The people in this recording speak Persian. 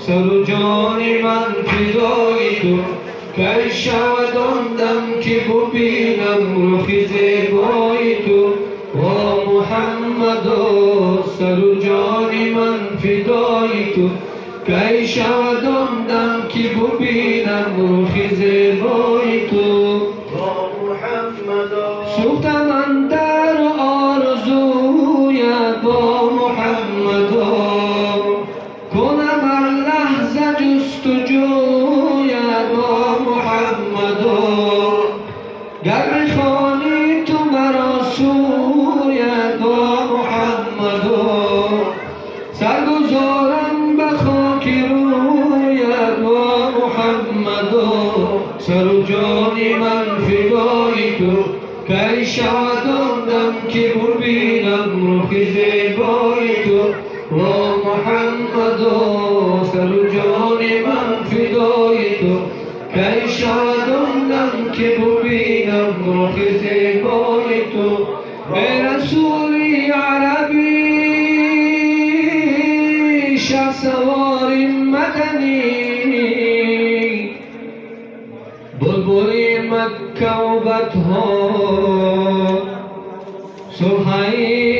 سر جان من فدای تو کی شود آن دم که ببینم رخ زیبای تو وا محمدا سر جان من فدای تو کی شود آن دم که ببینم رخ زیبای تو وا محمدا سوختم اندر آرزویت با محمدا کنم هر لحظه جستجویت با محمدا گر بخوانی تو مرا سویت با محمدا سرگذارم به خاک رویت با محمدا سر و جان من فدای تو کی شود آن دم که ببینم رخ زیبای تو وا محمدا سر و جان من فدای تو کی شود آن دم که ببینم رخ زیبای تو ای رسولی عربی شهسوار مدنی بلبل مکه و بطحا سهیل